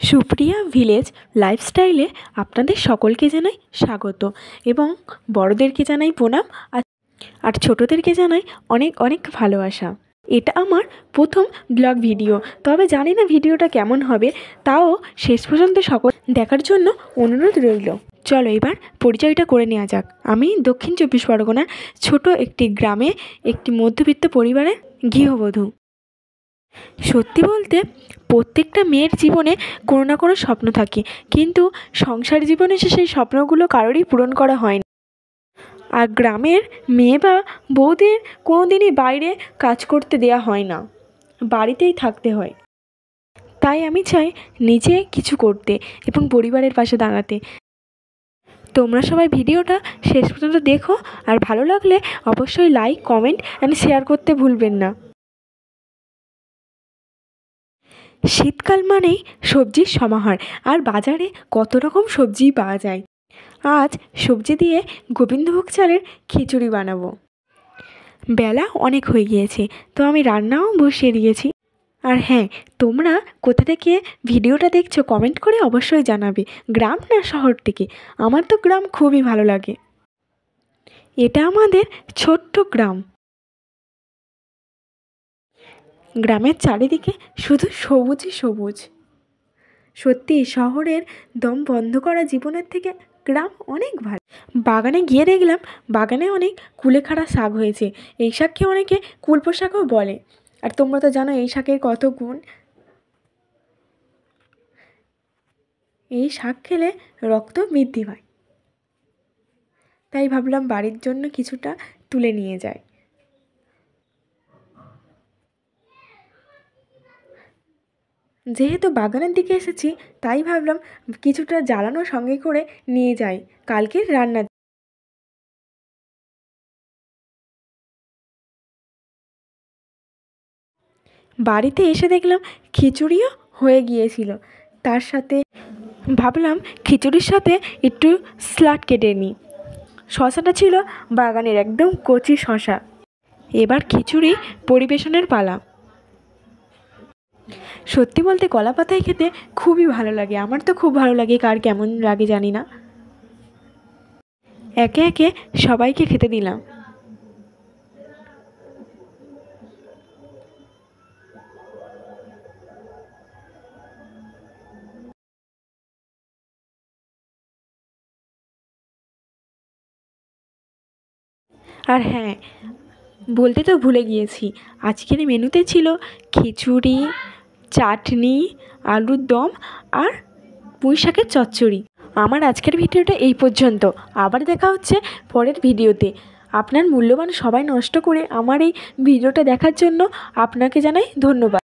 Supriya village লাইফস্টাইলে আপনাদের সকলকে জানাই স্বাগত এবং বড়দেরকে জানাই প্রণাম আর ছোটদেরকে জানাই অনেক অনেক ভালোবাসা। এটা আমার প্রথম ব্লগ ভিডিও, তবে জানি না ভিডিওটা কেমন হবে, তাও শেষ পর্যন্ত সকল দেখার জন্য অনুরোধ রইল। চলো এবার পরিচয়টা করে নেওয়া যাক। আমি দক্ষিণ চব্বিশ পরগনার ছোট একটি গ্রামে একটি মধ্যবিত্ত পরিবারের গৃহবধূ। সত্যি বলতে প্রত্যেকটা মেয়ের জীবনে কোনো না কোনো স্বপ্ন থাকে, কিন্তু সংসার জীবনে সেই স্বপ্নগুলো কারোরই পূরণ করা হয় না। আর গ্রামের মেয়ে বা বউদের কোনো দিনই বাইরে কাজ করতে দেয়া হয় না, বাড়িতেই থাকতে হয়। তাই আমি চাই নিজে কিছু করতে এবং পরিবারের পাশে দাঁড়াতে। তোমরা সবাই ভিডিওটা শেষ পর্যন্ত দেখো, আর ভালো লাগলে অবশ্যই লাইক, কমেন্ট অ্যান্ড শেয়ার করতে ভুলবেন না। শীতকাল মানেই সবজির সমাহার, আর বাজারে কত রকম সবজি পাওয়া যায়। আজ সবজি দিয়ে গোবিন্দভোগ চালের খিচুড়ি বানাবো। বেলা অনেক হয়ে গিয়েছে, তো আমি রান্নাও বসিয়ে দিয়েছি। আর হ্যাঁ, তোমরা কোথা থেকে ভিডিওটা দেখছো কমেন্ট করে অবশ্যই জানাবে, গ্রাম না শহর থেকে। আমার তো গ্রাম খুবই ভালো লাগে। এটা আমাদের ছোট্ট গ্রাম। গ্রামের চারিদিকে শুধু সবুজই সবুজ। সত্যি শহরের দম বন্ধ করা জীবনের থেকে গ্রাম অনেক ভালো। বাগানে গিয়ে দেখলাম বাগানে অনেক কুলেখাড়া শাক হয়েছে। এই শাককে অনেকে কুলপো শাকও বলে। আর তোমরা তো জানো এই শাকের কত গুণ। এই শাক খেলে রক্ত বৃদ্ধি পায়, তাই ভাবলাম বাড়ির জন্য কিছুটা তুলে নিয়ে যাই। যেহেতু বাগানের দিকে এসেছি, তাই ভাবলাম কিছুটা জ্বালানো সঙ্গে করে নিয়ে যাই কালকের রান্না। বাড়িতে এসে দেখলাম খিচুড়িও হয়ে গিয়েছিল। তার সাথে ভাবলাম খিচুড়ির সাথে একটু স্যালাড কেটে নিই। শশাটা ছিল বাগানের একদম কচি শশা। এবার খিচুড়ি পরিবেশনের পালা। সত্যি বলতে কলা পাতায় খেতে খুবই ভালো লাগে। আমার তো খুব ভালো লাগে, কার কেমন লাগে জানি না। একে একে সবাইকে খেতে দিলাম। আর হ্যাঁ, বলতে তো ভুলে গিয়েছি, আজকের মেনুতে ছিল খিচুড়ি, চাটনি, আলুর দম আর পুঁই শাকের চচ্চড়ি। আমার আজকের ভিডিওটা এই পর্যন্ত। আবার দেখা হচ্ছে পরের ভিডিওতে। আপনার মূল্যবান সময় নষ্ট করে আমার এই ভিডিওটা দেখার জন্য আপনাকে জানাই ধন্যবাদ।